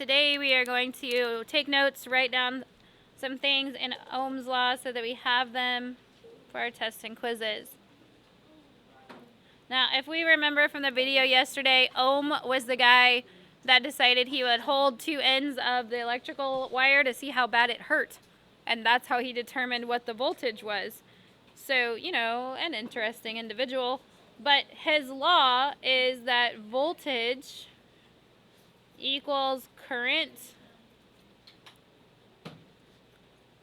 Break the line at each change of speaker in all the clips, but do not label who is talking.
today we are going to take notes, write down some things in Ohm's law so that we have them for our tests and quizzes. Now, if we remember from the video yesterday, Ohm was the guy that decided he would hold two ends of the electrical wire to see how bad it hurt. And that's how he determined what the voltage was. So, you know, an interesting individual. But his law is that voltage equals current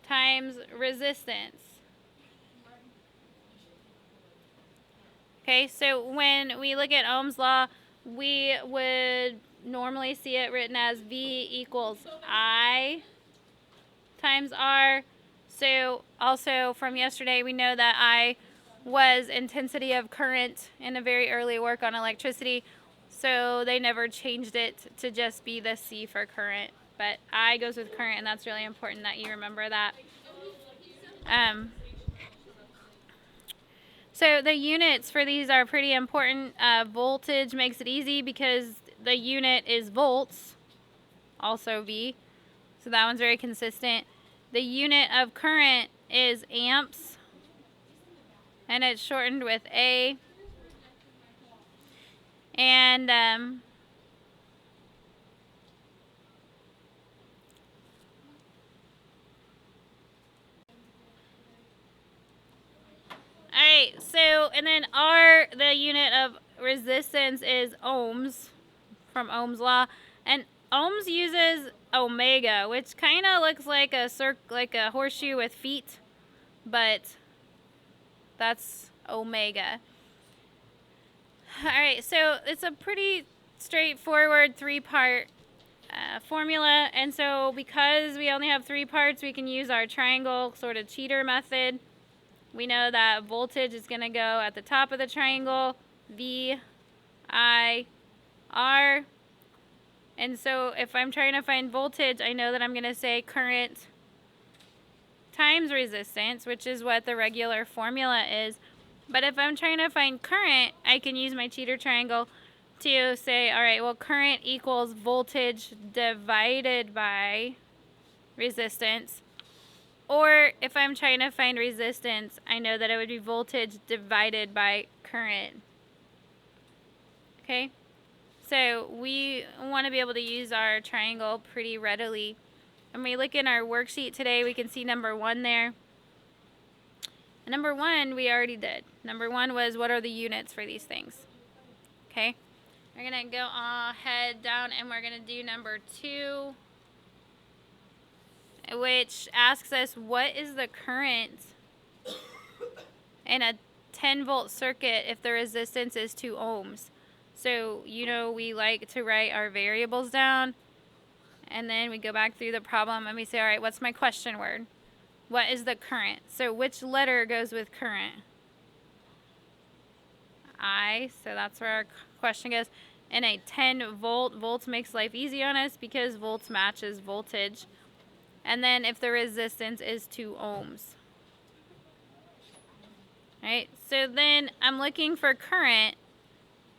times resistance. Okay, so when we look at Ohm's law, we would normally see it written as V equals I times R. So also from yesterday, we know that I was intensity of current in a very early work on electricity. So they never changed it to just be the C for current. But I goes with current, and that's really important that you remember that. So the units for these are pretty important. Voltage makes it easy because the unit is volts, also V. So that one's very consistent. The unit of current is amps, and it's shortened with A. And alright, so, and then R, the unit of resistance is ohms, from Ohm's law. And ohms uses omega, which kind of looks like a horseshoe with feet, but that's omega. Alright, so it's a pretty straightforward three-part formula, and so because we only have three parts, we can use our triangle sort of cheater method. We know that voltage is going to go at the top of the triangle, V, I, R. And so if I'm trying to find voltage, I know that I'm going to say current times resistance, which is what the regular formula is. But if I'm trying to find current, I can use my cheater triangle to say, all right, well, current equals voltage divided by resistance. Or if I'm trying to find resistance, I know that it would be voltage divided by current. Okay? So we want to be able to use our triangle pretty readily. When we look in our worksheet today, we can see number 1 there. And number 1 we already did. Number 1 was what are the units for these things. Okay? We're going to go ahead down and we're going to do number 2, which asks us what is the current in a 10 volt circuit if the resistance is 2 ohms. So, you know, we like to write our variables down, and then we go back through the problem and we say, all right, what's my question word? What is the current? So which letter goes with current? I, so that's where our question goes. In a 10 volt, volts makes life easy on us because volts matches voltage. And then if the resistance is 2 ohms. Alright, so then I'm looking for current.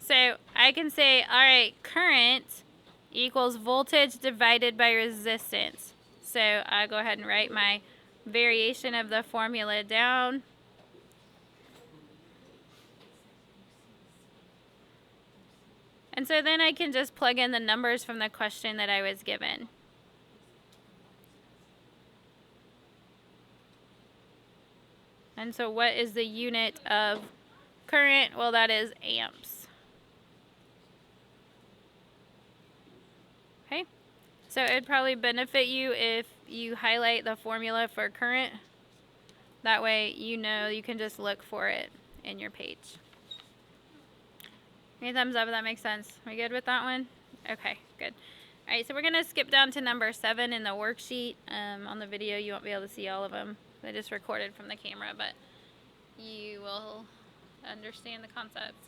So I can say, alright, current equals voltage divided by resistance. So I'll go ahead and write my variation of the formula down. And so then I can just plug in the numbers from the question that I was given. And so what is the unit of current? Well, that is amps. Okay, so it'd probably benefit you if you highlight the formula for current. That way you know you can just look for it in your page. Any thumbs up if that makes sense? Are we good with that one? Okay, good. Alright, so we're going to skip down to number 7 in the worksheet. On the video you won't be able to see all of them. I just recorded from the camera, but you will understand the concepts.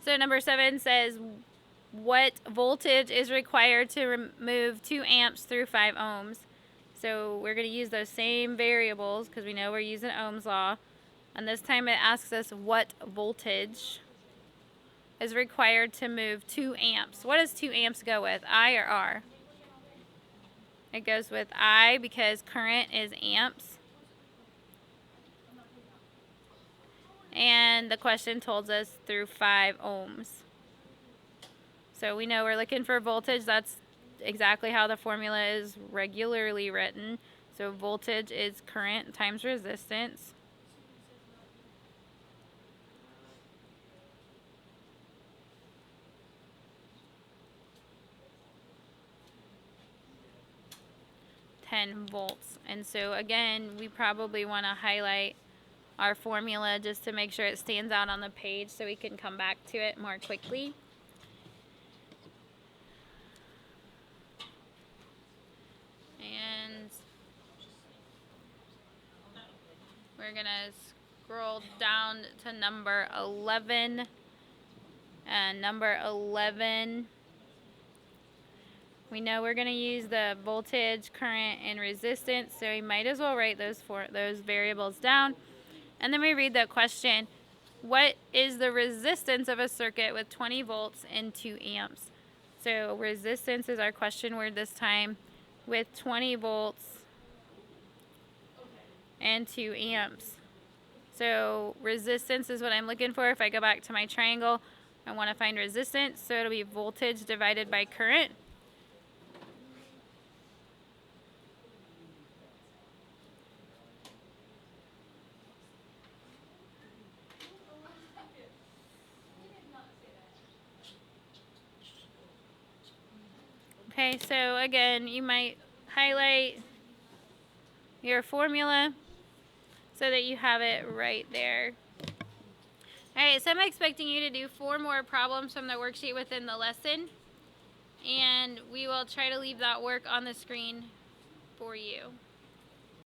So number 7 says, what voltage is required to remove 2 amps through 5 ohms? So we're going to use those same variables because we know we're using Ohm's law. And this time it asks us what voltage is required to move 2 amps. What does 2 amps go with, I or R? It goes with I because current is amps. And the question told us through 5 ohms. So we know we're looking for voltage. That's exactly how the formula is regularly written. So voltage is current times resistance. .10 volts. And so again, we probably want to highlight our formula just to make sure it stands out on the page so we can come back to it more quickly. And we're going to scroll down to number 11. And number 11, we know we're going to use the voltage, current, and resistance, so we might as well write those variables down. And then we read the question, what is the resistance of a circuit with 20 volts and 2 amps? So resistance is our question word this time, with 20 volts and 2 amps. So resistance is what I'm looking for. If I go back to my triangle, I want to find resistance, so it'll be voltage divided by current. Okay, so again, you might highlight your formula so that you have it right there. Alright, so I'm expecting you to do 4 more problems from the worksheet within the lesson, and we will try to leave that work on the screen for you.